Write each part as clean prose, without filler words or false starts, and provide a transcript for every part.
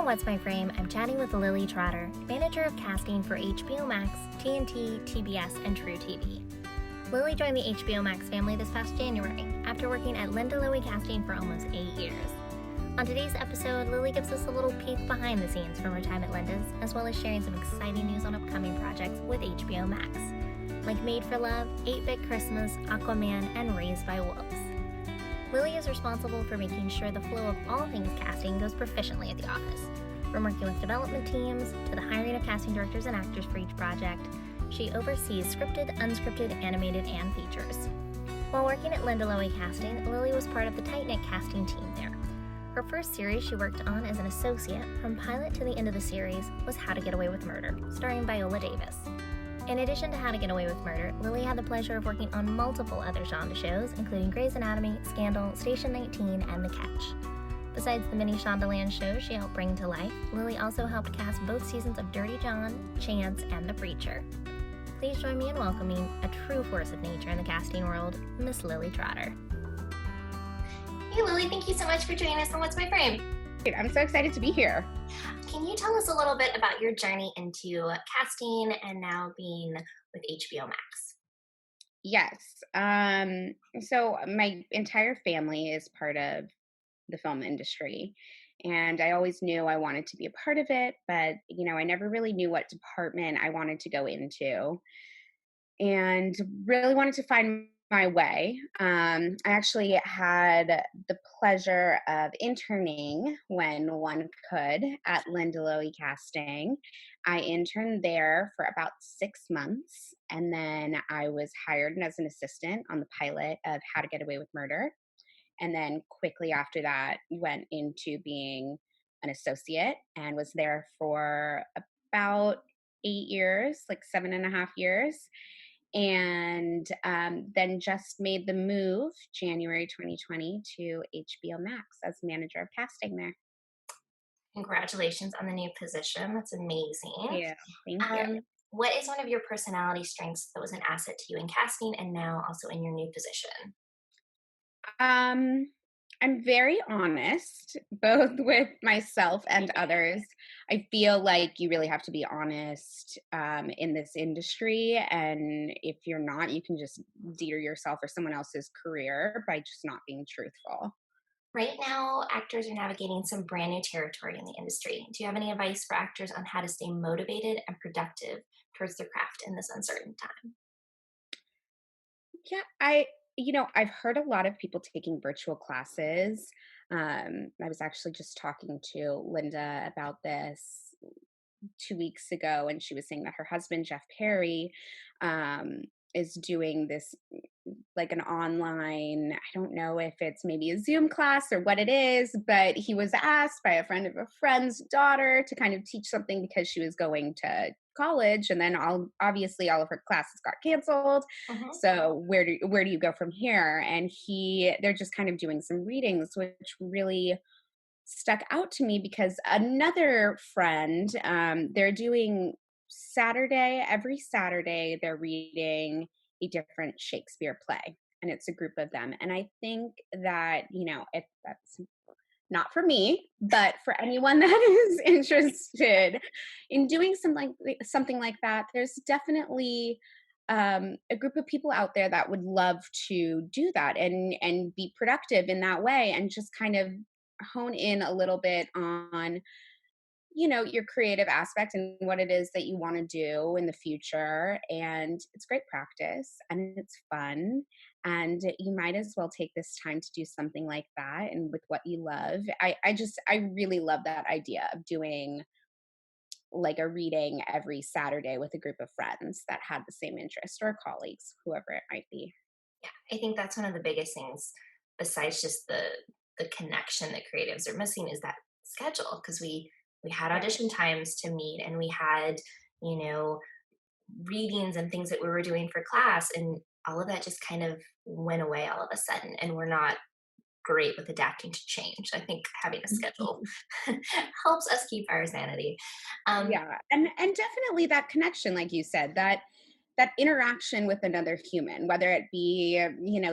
What's My Frame, I'm chatting with Lily Trotter, manager of casting for HBOMax, TNT, TBS, and TruTV. Lily joined the HBOMax family this past January after working at Linda Lowy Casting for almost 8 years. On today's episode, Lily gives us a little peek behind the scenes from her time at Linda's, as well as sharing some exciting news on upcoming projects with HBOMax, like Made for Love, 8-Bit Christmas, Aquaman, and Raised by Wolves. Lily is responsible for making sure the flow of all things casting goes proficiently at the office. From working with development teams to the hiring of casting directors and actors for each project, she oversees scripted, unscripted, animated, and features. While working at Linda Lowy Casting, Lily was part of the tight-knit casting team there. Her first series she worked on as an associate, from pilot to the end of the series, was How to Get Away with Murder, starring Viola Davis. In addition to How to Get Away with Murder, Lily had the pleasure of working on multiple other Shonda shows, including Grey's Anatomy, Scandal, Station 19, and The Catch. Besides the many ShondaLand shows she helped bring to life, Lily also helped cast both seasons of Dirty John, Chance, and The Preacher. Please join me in welcoming a true force of nature in the casting world, Miss Lily Trotter. Hey Lily, thank you so much for joining us on What's My Frame. I'm so excited to be here. Can you tell us a little bit about your journey into casting and now being with HBOMax? Yes. So my entire family is part of the film industry, and I always knew I wanted to be a part of it, but I never really knew what department I wanted to go into, and really wanted to find my way. I actually had the pleasure of interning when one could at Linda Lowy Casting. I interned there for about 6 months, and then I was hired as an assistant on the pilot of How to Get Away with Murder. And then quickly after that, went into being an associate and was there for about 8 years, like 7.5 years. And then just made the move January 2020 to HBOMax as manager of casting there. Congratulations on the new position. That's amazing. Yeah, thank you. What is one of your personality strengths that was an asset to you in casting and now also in your new position? I'm very honest, both with myself and others. I feel like you really have to be honest in this industry. And if you're not, you can just deter yourself or someone else's career by just not being truthful. Right now, actors are navigating some brand new territory in the industry. Do you have any advice for actors on how to stay motivated and productive towards their craft in this uncertain time? Yeah, I've heard a lot of people taking virtual classes. I was actually just talking to Linda about this 2 weeks ago, and she was saying that her husband, Jeff Perry, is doing this like an online, I don't know if it's maybe a Zoom class or what it is, but he was asked by a friend of a friend's daughter to kind of teach something because she was going to college, and then obviously all of her classes got canceled. Mhm. So where do you go from here? And they're just kind of doing some readings, which really stuck out to me because another friend, they're doing every Saturday, they're reading a different Shakespeare play, and it's a group of them. And I think that, if that's not for me, but for anyone that is interested in doing something like that, there's definitely a group of people out there that would love to do that and be productive in that way, and just kind of hone in a little bit on your creative aspect and what it is that you want to do in the future. And it's great practice and it's fun, and you might as well take this time to do something like that and with what you love. I really love that idea of doing like a reading every Saturday with a group of friends that had the same interest, or colleagues, whoever it might be. Yeah, I think that's one of the biggest things, besides just the connection that creatives are missing, is that schedule. Because we had audition times to meet, and we had you know readings and things that we were doing for class, and all of that just kind of went away all of a sudden, and we're not great with adapting to change. I think having a schedule helps us keep our sanity. Yeah, and definitely that connection, like you said, that interaction with another human, whether it be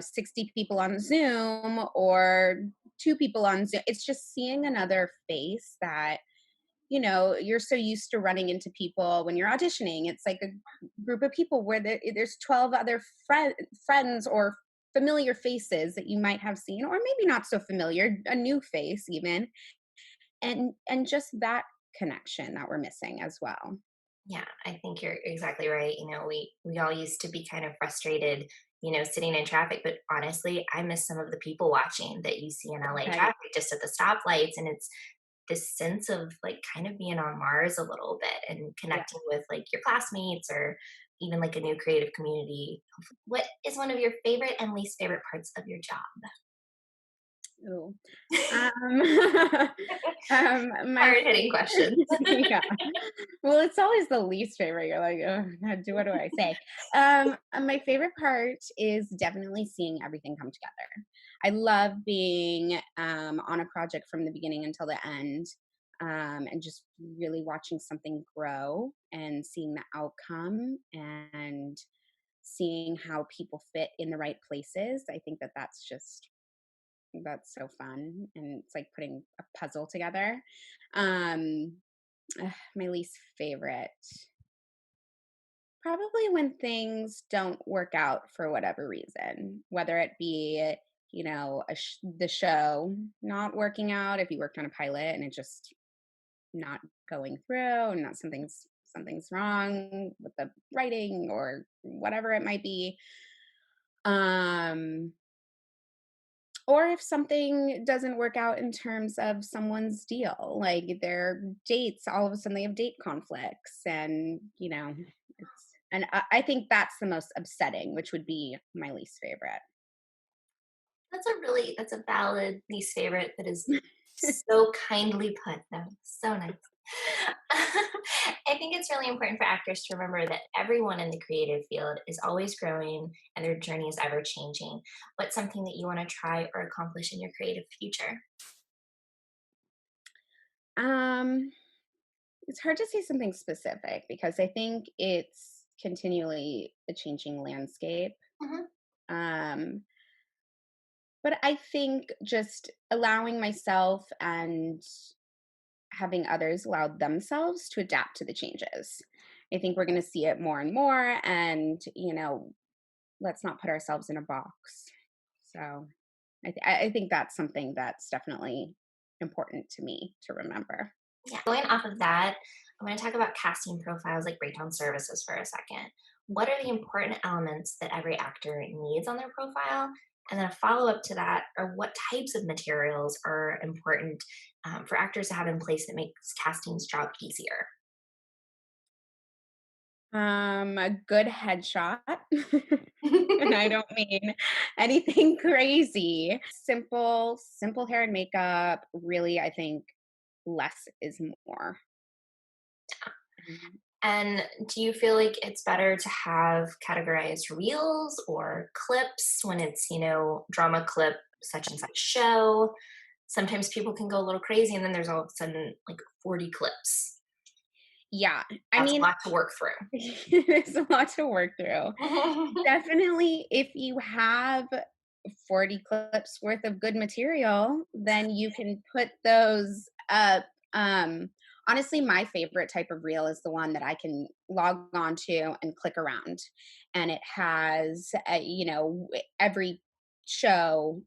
60 people on Zoom or 2 people on Zoom, it's just seeing another face that you're so used to running into people when you're auditioning. It's like a group of people where there's 12 other friends or familiar faces that you might have seen, or maybe not so familiar, a new face even, and just that connection that we're missing as well. Yeah, I think you're exactly right. We all used to be kind of frustrated, sitting in traffic, but honestly, I miss some of the people watching that you see in LA Right. traffic just at the stoplights, and it's this sense of like kind of being on Mars a little bit and Yeah. connecting with like your classmates or even like a new creative community. What is one of your favorite and least favorite parts of your job? Ooh. Um, my Hard hitting questions. yeah. Well, it's always the least favorite. You're like, oh, what do I say? My favorite part is definitely seeing everything come together. I love being on a project from the beginning until the end, and just really watching something grow and seeing the outcome and seeing how people fit in the right places. I think that that's so fun, and it's like putting a puzzle together. Um, my least favorite, probably when things don't work out for whatever reason, whether it be, the show not working out. If you worked on a pilot and it just not going through, and not something's wrong with the writing or whatever it might be. Um, or if something doesn't work out in terms of someone's deal, like their dates, all of a sudden they have date conflicts, and I think that's the most upsetting, which would be my least favorite. That's a valid least favorite that is so kindly put, though. So nice. I think it's really important for actors to remember that everyone in the creative field is always growing and their journey is ever changing. What's something that you want to try or accomplish in your creative future? um it's hard to say something specific because I think it's continually a changing landscape. Hmm. um but I think just allowing myself and having others allow themselves to adapt to the changes. I think we're going to see it more and more, and let's not put ourselves in a box. So I think that's something that's definitely important to me to remember. Yeah. Going off of that, I'm going to talk about casting profiles like breakdown services for a second. What are the important elements that every actor needs on their profile? And then a follow up to that are what types of materials are important for actors to have in place that makes casting's job easier? A good headshot. And I don't mean anything crazy. Simple hair and makeup. Really, I think less is more. Mhm. And do you feel like it's better to have categorized reels or clips when it's, drama clip, such and such show? Sometimes people can go a little crazy and then there's all of a sudden like 40 clips. Yeah, I That's a mean, lot to work through. it's a lot to work through. Definitely, if you have 40 clips worth of good material, then you can put those up. Honestly, my favorite type of reel is the one that I can log on to and click around. And it has, every show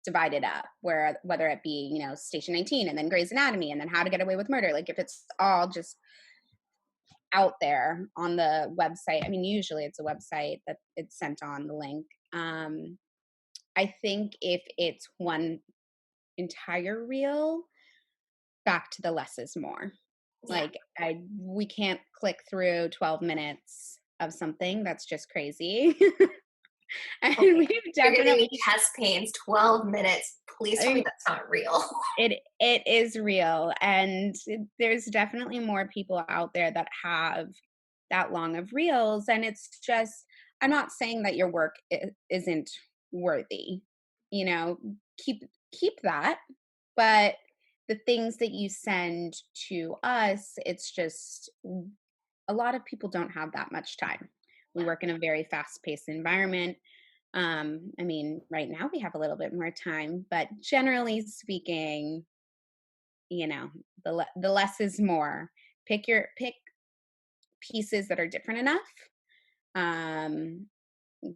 divided up, where whether it be, Station 19 and then Grey's Anatomy and then How to Get Away with Murder. Like if it's all just out there on the website. I mean, usually it's a website that it's sent on the link. I think if it's one entire reel, back to the less is more. Yeah. Like we can't click through 12 minutes of something. That's just crazy. And Okay. we've You're giving definitely me chest pains, 12 minutes. Please tell me I, that's not real. it is real, and there's definitely more people out there that have that long of reels, and it's just, I'm not saying that your work isn't worthy, you know keep keep that, but the things that you send to us, it's just a lot of people don't have that much time. We work in a very fast paced environment. I mean, right now we have a little bit more time, but generally speaking, the less is more. Pick pieces that are different enough, um,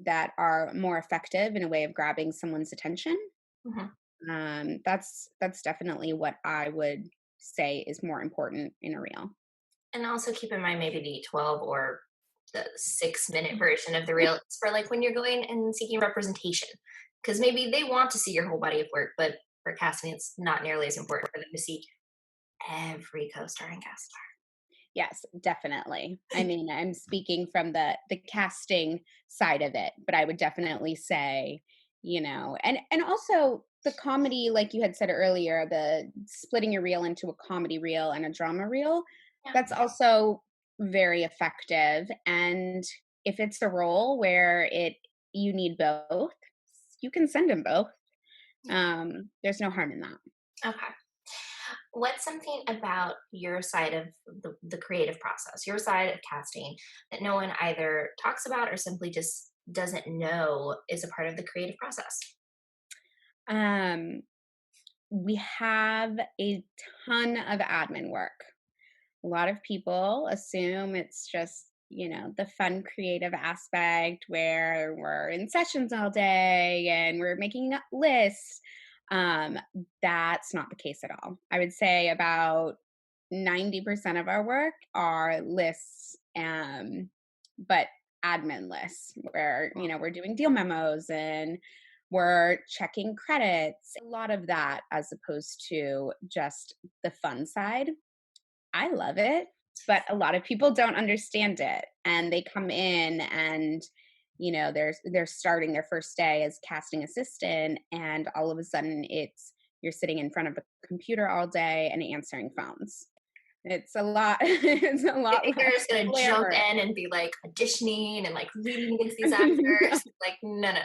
that are more effective in a way of grabbing someone's attention. Mhm. That's definitely what I would say is more important in a reel. And also keep in mind maybe the 12 or the 6-minute version of the reel is for like when you're going and seeking representation. Because maybe they want to see your whole body of work, but for casting, it's not nearly as important for them to see every co-star and guest star. Yes, definitely. I mean, I'm speaking from the casting side of it, but I would definitely say, and also the comedy, like you had said earlier, the splitting your reel into a comedy reel and a drama reel, Yeah. that's also very effective. And if it's a role where you need both, you can send them both. There's no harm in that. Okay. What's something about your side of the creative process, your side of casting, that no one either talks about or simply just doesn't know is a part of the creative process? Um, we have a ton of admin work. A lot of people assume it's just, the fun creative aspect where we're in sessions all day and we're making up lists. Um, that's not the case at all. I would say about 90% of our work are lists, but admin lists where, we're doing deal memos and we're checking credits, a lot of that as opposed to just the fun side. I love it, but a lot of people don't understand it, and they come in and they're starting their first day as casting assistant, and all of a sudden you're sitting in front of a computer all day and answering phones. It's a lot. It's a I lot think they're less just gonna jump glamorous. in and be like auditioning and like reading against these actors. Like, no, no,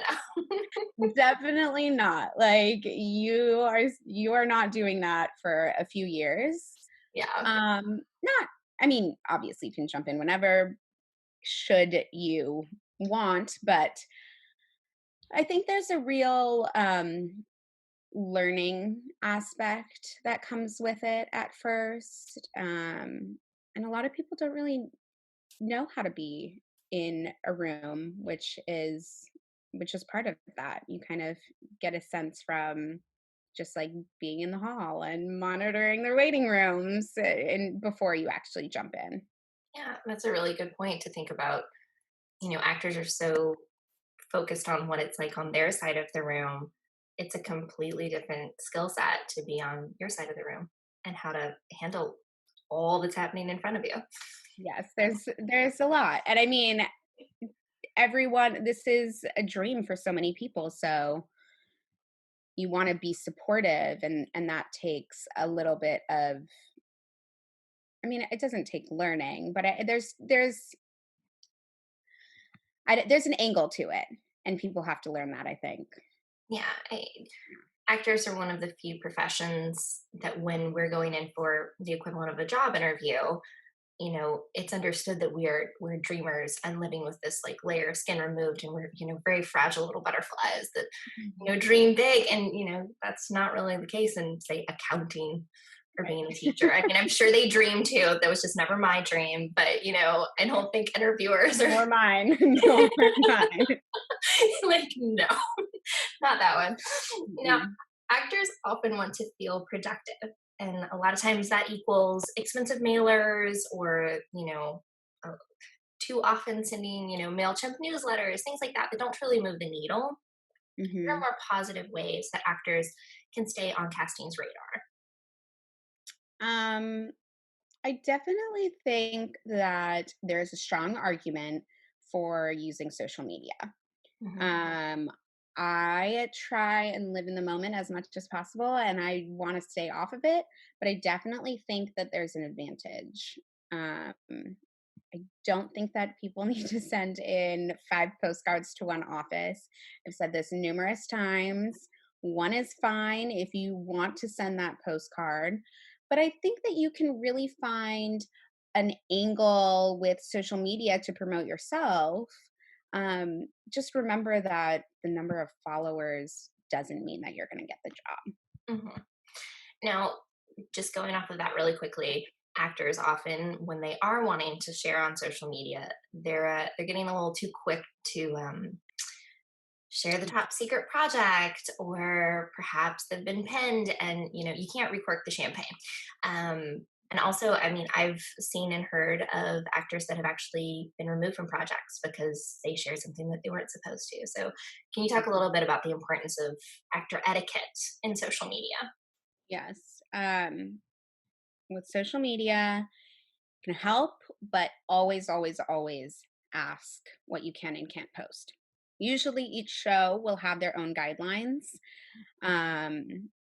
no. Definitely not. Like you are not doing that for a few years. Yeah. Not I mean, obviously you can jump in whenever should you want, but I think there's a real learning aspect that comes with it at first. And a lot of people don't really know how to be in a room, which is part of that. You kind of get a sense from just like being in the hall and monitoring the waiting rooms, and before you actually jump in. Yeah, that's a really good point to think about. Actors are so focused on what it's like on their side of the room. It's a completely different skill set to be on your side of the room and how to handle all that's happening in front of you. Yes, there's a lot. And I mean, everyone, this is a dream for so many people, so you want to be supportive, and that takes a little bit of, I mean, it doesn't take learning, but there's an angle to it, and people have to learn that, I think. Yeah, actors are one of the few professions that when we're going in for the equivalent of a job interview, it's understood that we're dreamers and living with this like layer of skin removed, and we're very fragile little butterflies that dream big, and that's not really the case in say accounting or being a teacher. I mean, I'm sure they dream too. That was just never my dream, but I don't think interviewers are Nor mine. Nor mine. like, no, not that one. Now, Mhm. actors often want to feel productive, and a lot of times that equals expensive mailers or, uh, too often sending, MailChimp newsletters, things like that don't really move the needle. There are Mhm. more positive ways that actors can stay on casting's radar. Um, I definitely think that there's a strong argument for using social media. Mhm. Um, I try and live in the moment as much as possible, and I want to stay off of it, but I definitely think that there's an advantage. I don't think that people need to send in 5 postcards to one office. I've said this numerous times. One is fine if you want to send that postcard, but I think that you can really find an angle with social media to promote yourself. Just remember that the number of followers doesn't mean that you're going to get the job. Mhm. Now, just going off of that really quickly, actors often, when they are wanting to share on social media, they're getting a little too quick to share the top secret project, or perhaps they've been penned and you can't recork the champagne. And also, I mean, I've seen and heard of actors that have actually been removed from projects because they shared something that they weren't supposed to. So can you talk a little bit about the importance of actor etiquette in social media? Yes. With social media can help, but always, always, always ask what you can and can't post. Usually each show will have their own guidelines.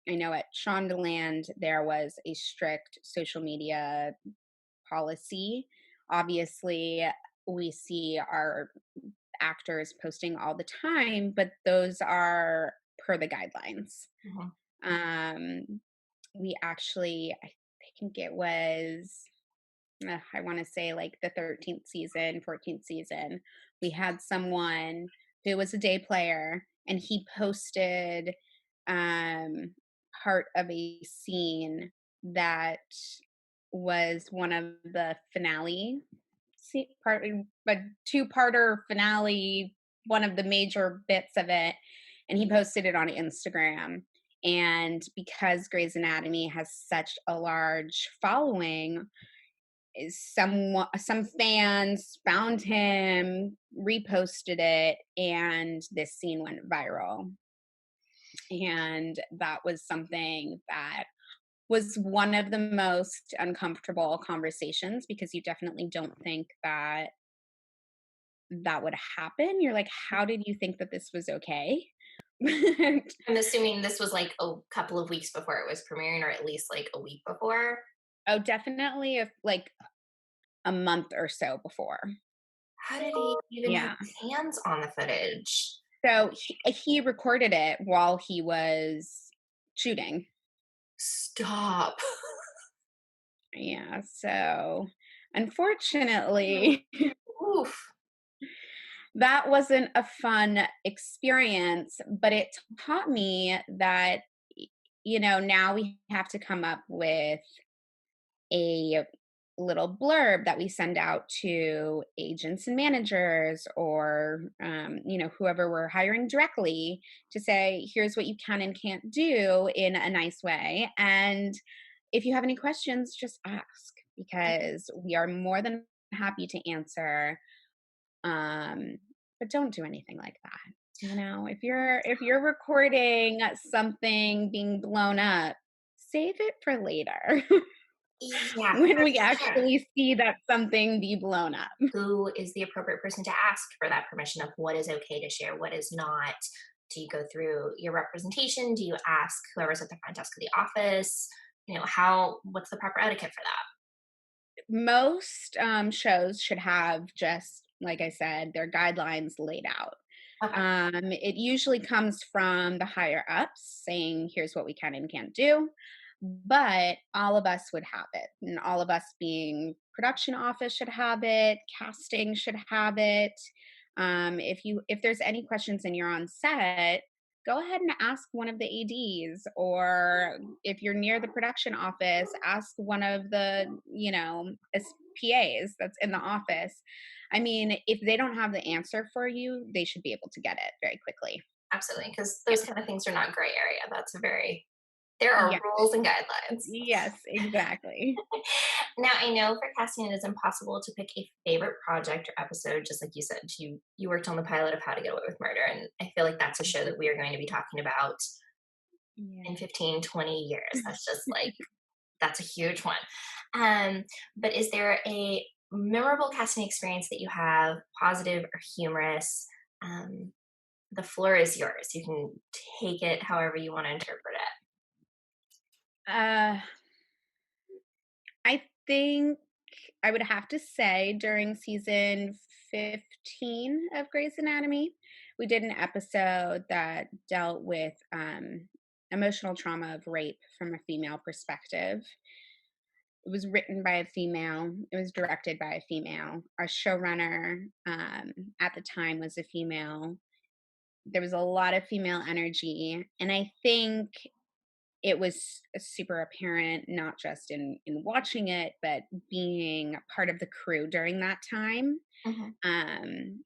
I know at ShondaLand there was a strict social media policy. Obviously, we see our actors posting all the time, but those are per the guidelines. Mhm. We actually, I think it was, I want to say like the 13th season, 14th season, we had someone who was a day player and he posted um, part of a scene that was one of the finale part, but two-parter finale, one of the major bits of it, and he posted it on Instagram. And because Grey's Anatomy has such a large following, some fans found him, reposted it, and this scene went viral. And that was something that was one of the most uncomfortable conversations, because you definitely don't think that that would happen. You're like, how did you think that this was okay? I'm assuming this was like a couple of weeks before it was premiering, or at least like a week before. Oh, definitely, if like a month or so before. How did he even have Yeah. his hands on the footage? So he recorded it while he was shooting. Stop. Yeah. So unfortunately, Oof. that wasn't a fun experience, but it taught me that, now we have to come up with a little blurb that we send out to agents and managers, or whoever we're hiring directly, to say, here's what you can and can't do in a nice way. And if you have any questions, just ask, because we are more than happy to answer. But don't do anything like that. If you're recording something being blown up, save it for later. Yeah, When for we sure. actually see that something be blown up. Who is the appropriate person to ask for that permission of what is okay to share, what is not? Do you go through your representation? Do you ask whoever's at the front desk of the office? What's the proper etiquette for that? Most shows should have, just like I said, their guidelines laid out. Okay. It usually comes from the higher ups saying, here's what we can and can't do. But all of us would have it. And all of us, being production office, should have it, casting should have it. If there's any questions and you're on set, go ahead and ask one of the ADs, or if you're near the production office, ask one of the, PAs that's in the office. I mean, if they don't have the answer for you, they should be able to get it very quickly. Absolutely, because Yeah. those kind of things are not gray area. There are Yeah. rules and guidelines. Yes, exactly. Now, I know for casting, it is impossible to pick a favorite project or episode. Just like you said, you worked on the pilot of How to Get Away with Murder, and I feel like that's a show that we are going to be talking about in Yeah. 15, 20 years. That's just like, that's a huge one. But is there a memorable casting experience that you have, positive or humorous? Um, the floor is yours. You can take it however you want to interpret it. Uh, I think I would have to say during season 15 of Grey's Anatomy, we did an episode that dealt with emotional trauma of rape from a female perspective. It was written by a female. It was directed by a female. Our showrunner at the time was a female. There was a lot of female energy, and I think it was super apparent, not just in watching it, but being part of the crew during that time. Um,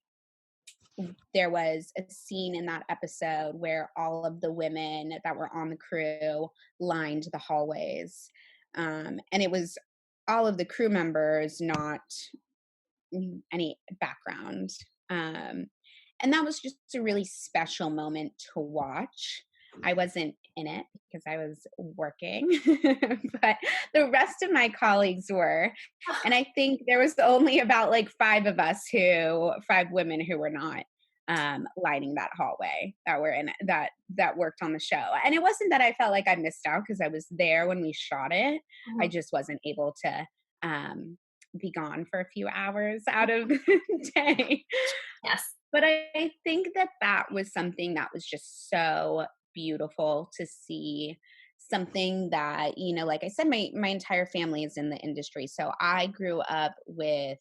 there was a scene in that episode where all of the women that were on the crew lined the hallways. And it was all of the crew members, not any background. And that was just a really special moment to watch. I wasn't in it because I was working, but the rest of my colleagues were. And I think there was only about like five women who were not lighting that hallway, that were in it, that worked on the show. And it wasn't that I felt like I missed out because I was there when we shot it. I just wasn't able to be gone for a few hours out of the day. Yes. But I think that was something that was just so beautiful to see. Something that, like I said, my entire family is in the industry. So I grew up with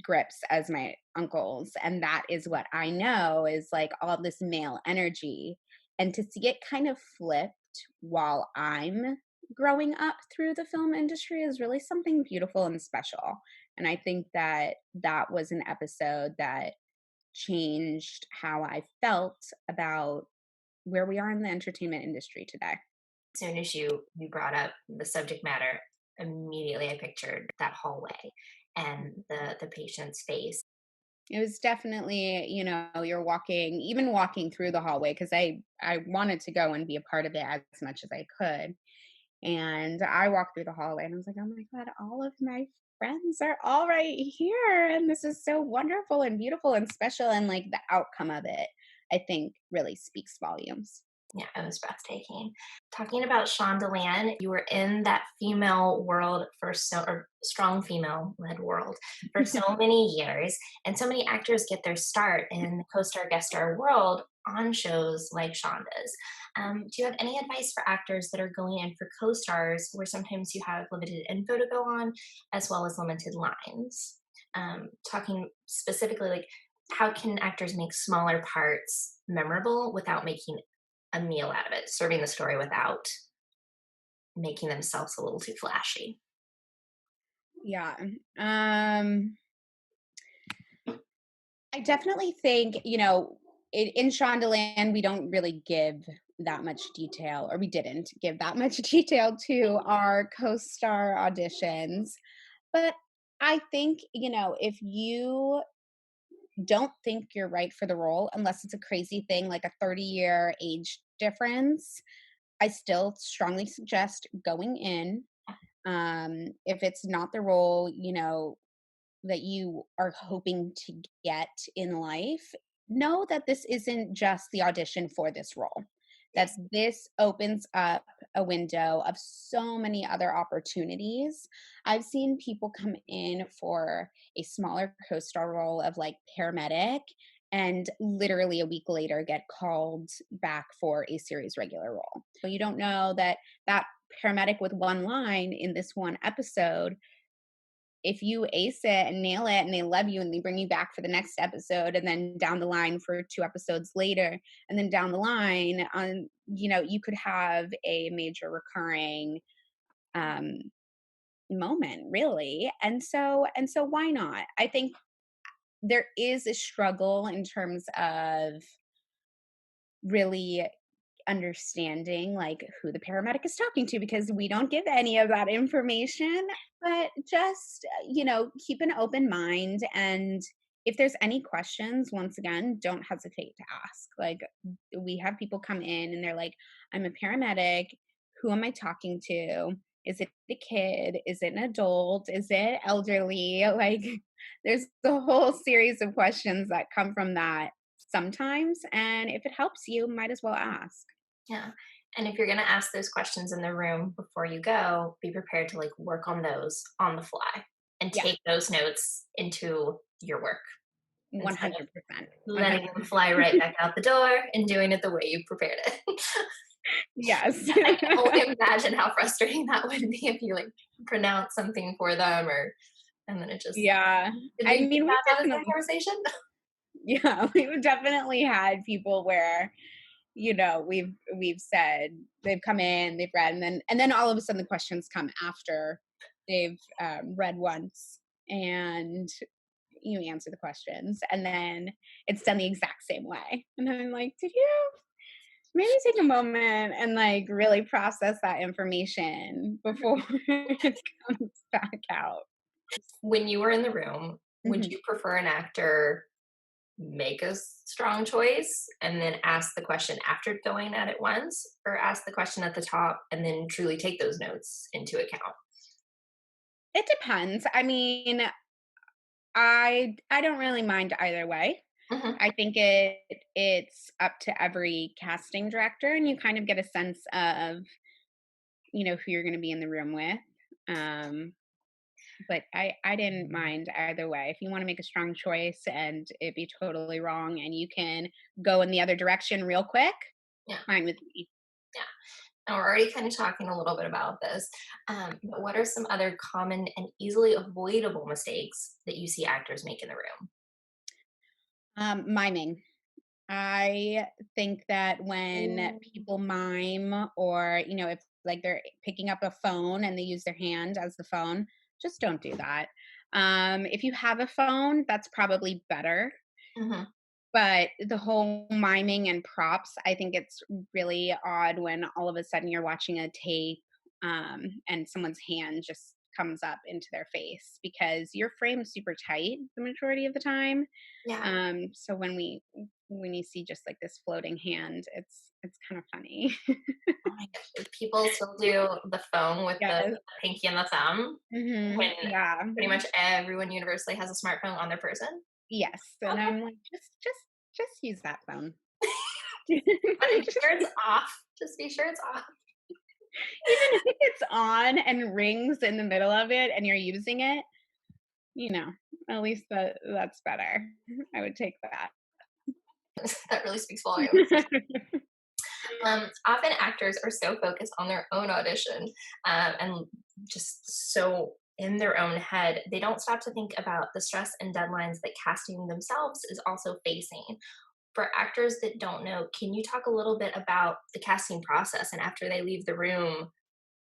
Grips as my uncles. And that is what I know is like all this male energy. And to see it kind of flipped while I'm growing up through the film industry is really something beautiful and special. And I think that was an episode that changed how I felt about where we are in the entertainment industry today. As soon as you brought up the subject matter, immediately I pictured that hallway and the patient's face. It was definitely, you're walking through the hallway, because I wanted to go and be a part of it as much as I could. And I walked through the hallway and I was like, oh my God, all of my friends are all right here. And this is so wonderful and beautiful and special. And like the outcome of it, I think really speaks volumes. Yeah, it was breathtaking. Talking about ShondaLand, you were in that female world or strong female-led world for so many years, and so many actors get their start in the co-star, guest star world on shows like Shonda's. Do you have any advice for actors that are going in for co-stars where sometimes you have limited info to go on, as well as limited lines? Talking specifically, like, how can actors make smaller parts memorable without making a meal out of it, serving the story without making themselves a little too flashy? Yeah. I definitely think, in ShondaLand, we don't really give that much detail, or we didn't give that much detail to our co-star auditions. But I think, if you don't think you're right for the role, unless it's a crazy thing like a 30-year age difference, I still strongly suggest going in. If it's not the role, that you are hoping to get in life, know that this isn't just the audition for this role. That this opens up a window of so many other opportunities. I've seen people come in for a smaller co-star role of like paramedic, and literally a week later get called back for a series regular role. So you don't know that paramedic with one line in this one episode, if you ace it and nail it and they love you and they bring you back for the next episode, and then down the line for 2 episodes later, and then down the line on, you could have a major recurring moment, really. And so why not? I think there is a struggle in terms of really understanding like who the paramedic is talking to, because we don't give any of that information. But just keep an open mind, and if there's any questions, once again, don't hesitate to ask. Like, we have people come in and they're like, I'm a paramedic, who am I talking to? Is it a kid? Is it an adult? Is it elderly? Like, there's a whole series of questions that come from that sometimes, and if it helps you, might as well ask. Yeah. And if you're going to ask those questions in the room before you go, be prepared to like work on those on the fly and take those notes into your work. 100%. Letting them fly right back out the door and doing it the way you prepared it. Yes. I can only imagine how frustrating that would be if you like pronounce something for them, and then it just we definitely conversation. Yeah, we've definitely had people where we've said they've come in, they've read, and then all of a sudden the questions come after they've read once, and you answer the questions, and then it's done the exact same way. And I'm like, did you maybe take a moment and like really process that information before it comes back out? When you were in the room, would Mhm. you prefer an actor make a strong choice and then ask the question after going at it once, or ask the question at the top and then truly take those notes into account? It depends. I mean, I don't really mind either way. Mhm. I think it's up to every casting director, and you kind of get a sense of, who you're going to be in the room with. Um, but I didn't mind either way. If you want to make a strong choice and it be totally wrong, and you can go in the other direction real quick, Yeah, fine with me. yeah. And we're already kind of talking a little bit about this. But what are some other common and easily avoidable mistakes that you see actors make in the room? Miming. I think that when Mm. people mime, or, if like they're picking up a phone and they use their hand as the phone, just don't do that. If you have a phone, that's probably better. Mhm. But the whole miming and props, I think it's really odd when all of a sudden you're watching a tape, and someone's hand just comes up into their face, because your frame's super tight the majority of the time. Yeah. So when you see just like this floating hand, it's kind of funny. Oh my gosh. People still do the phone with the Yes. pinky and the thumb when Yeah. pretty much everyone universally has a smartphone on their person. Yes. And Okay. I'm like, just use that phone. But Just, ensure it's off. Just be sure it's off. even if it's on and rings in the middle of it and you're using it, you know, at least that's better. I would take that. That really speaks volumes. Often actors are so focused on their own audition, and just so in their own head, they don't stop to think about the stress and deadlines that casting themselves is also facing. For actors that don't know, can you talk a little bit about the casting process and after they leave the room,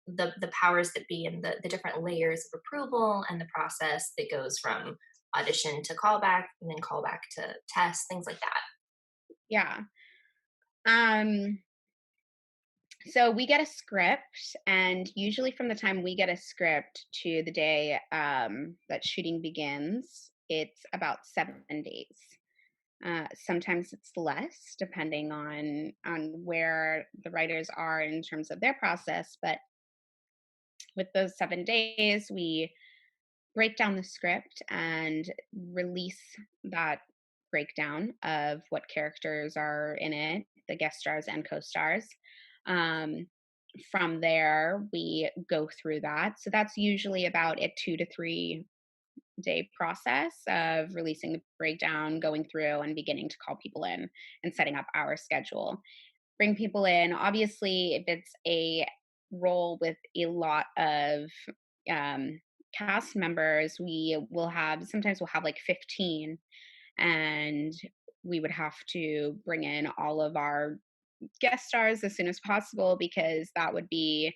the powers that be and the different layers of approval and the process that goes from audition to callback and then callback to test, things like that? Yeah. Um so we get a script, and usually from the time we get a script to the day that shooting begins, it's about 7 days. Sometimes it's less, depending on where the writers are in terms of their process. But with those 7 days, we break down the script and release that breakdown of what characters are in it, the guest stars and co-stars. Um, from there, we go through that. So that's usually about a 2 to 3 day process of releasing the breakdown, going through and beginning to call people in and setting up our schedule. Bring people in. Obviously, if it's a role with a lot of um, cast members, sometimes we'll have like 15, and we would have to bring in all of our guest stars as soon as possible, because that would be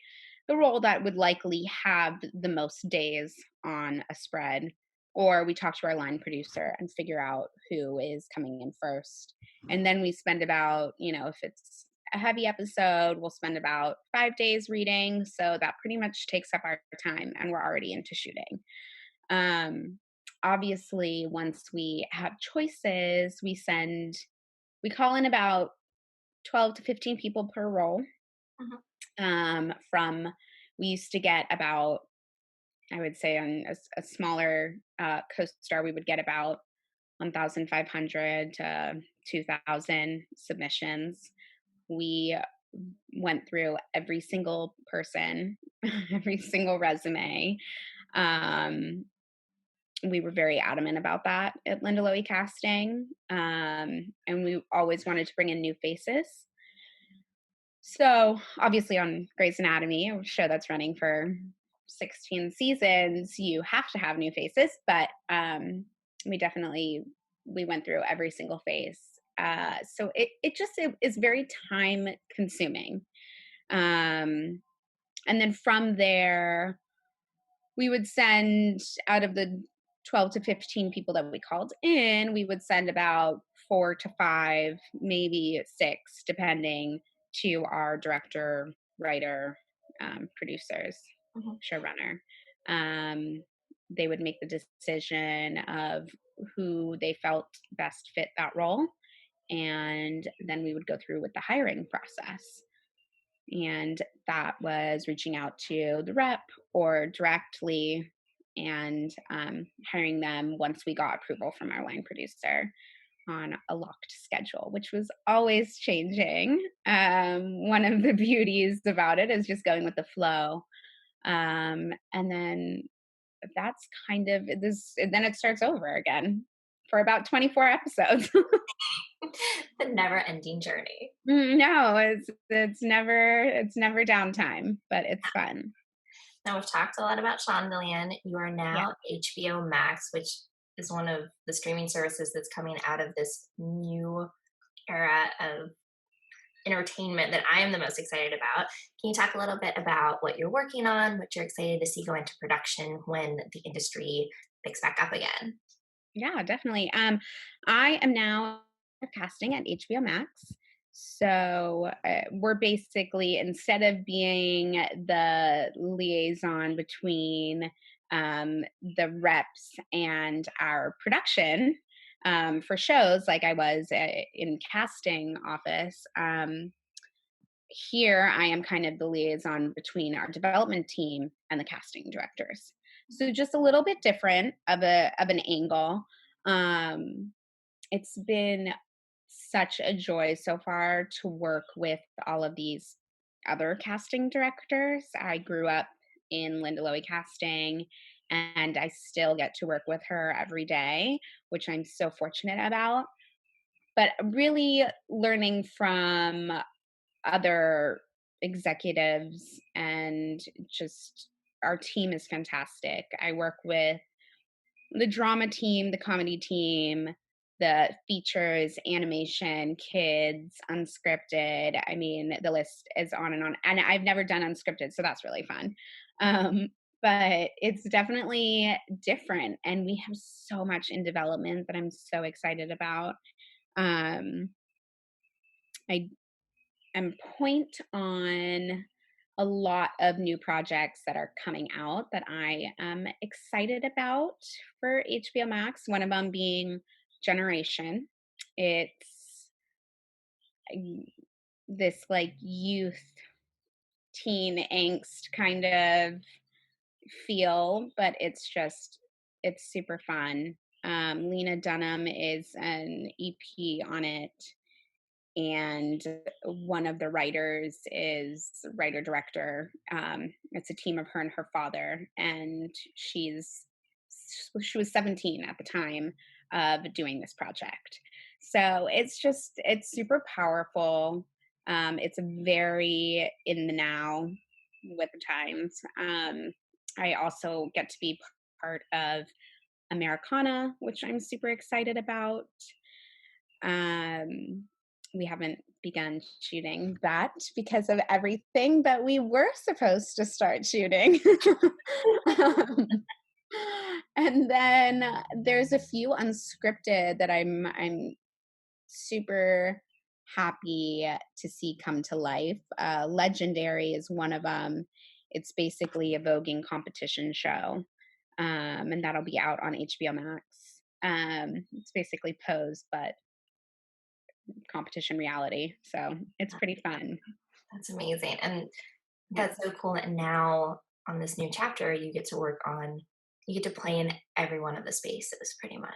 the role that would likely have the most days on a spread. Or we talk to our line producer and figure out who is coming in first. And then we spend about, if it's a heavy episode, we'll spend about 5 days reading. So that pretty much takes up our time, and we're already into shooting. Um, Obviously, once we have choices, we call in about 12 to 15 people per role. Mhm. From We used to get about, I would say, on a smaller co-star, we would get about 1,500 to 2,000 submissions. We went through every single person, every single resume. Um, we were very adamant about that at Linda Lowy Casting, and we always wanted to bring in new faces. So, obviously, on Grey's Anatomy, a show that's running for 16 seasons, you have to have new faces. But we went through every single face, So it is very time consuming. And then from there, we would send, out of the 12 to 15 people that we called in, we would send about 4 to 5, maybe 6, depending, to our director, writer, producers, showrunner. They would make the decision of who they felt best fit that role. And then we would go through with the hiring process. And that was reaching out to the rep or directly and hiring them once we got approval from our line producer on a locked schedule, which was always changing. One of the beauties about it is just going with the flow. And then that's kind of this, and then it starts over again for about 24 episodes. The never-ending journey. No, it's never downtime, but it's fun. Now, we've talked a lot about ShondaLand. You are now HBOMax, which is one of the streaming services that's coming out of this new era of entertainment that I am the most excited about. Can you talk a little bit about what you're working on, what you're excited to see go into production when the industry picks back up again? Yeah, definitely. I am now casting at HBOMax. So we're basically, instead of being the liaison between the reps and our production for shows, like I was in casting office, here I am kind of the liaison between our development team and the casting directors. So just a little bit different of an angle. It's been such a joy so far to work with all of these other casting directors. I grew up in Linda Lowy Casting, and I still get to work with her every day, which I'm so fortunate about. But really learning from other executives, and just our team is fantastic. I work with the drama team, the comedy team, the features, animation, kids, unscripted. I mean, the list is on and on. And I've never done unscripted, so that's really fun. But it's definitely different. And we have so much in development that I'm so excited about. I am point on a lot of new projects that are coming out that I am excited about for HBO Max. One of them being Generation. It's this like youth teen angst kind of feel, but it's super fun. Lena Dunham is an EP on it, and one of the writers is writer director. It's a team of her and her father, and she was 17 at the time of doing this project. So it's super powerful. It's very in the now with the times. I also get to be part of Americana, which I'm super excited about. We haven't begun shooting that because of everything, but we were supposed to start shooting. And then there's a few unscripted that I'm super happy to see come to life. Legendary is one of them. It's basically a voguing competition show, and that'll be out on HBO Max. It's basically Pose, but competition reality. So it's pretty fun. That's amazing. And that's so cool that now on this new chapter, you get to play in every one of the spaces pretty much.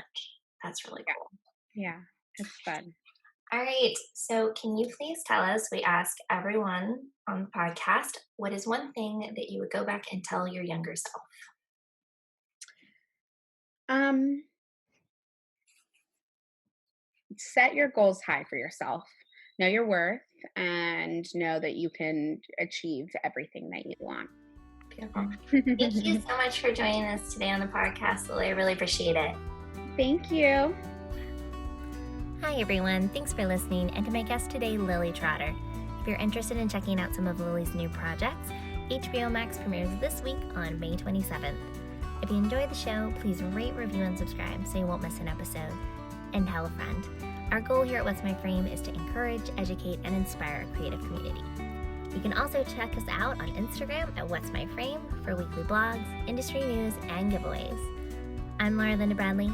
That's really cool. Yeah, it's fun. All right. So can you please tell us, we ask everyone on the podcast, what is one thing that you would go back and tell your younger self? Set your goals high for yourself. Know your worth and know that you can achieve everything that you want. Beautiful. Thank you so much for joining us today on the podcast, Lily. I really appreciate it. Thank you. Hi everyone, thanks for listening, and to my guest today, Lily Trotter. If you're interested in checking out some of Lily's new projects, HBOMax premieres this week on May 27th. If you enjoyed the show, please rate, review, and subscribe so you won't miss an episode. And tell a friend. Our goal here at What's My Frame is to encourage, educate, and inspire a creative community. You can also check us out on Instagram at What's My Frame for weekly blogs, industry news, and giveaways. I'm Linda Bradley,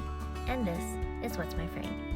and this is What's My Frame.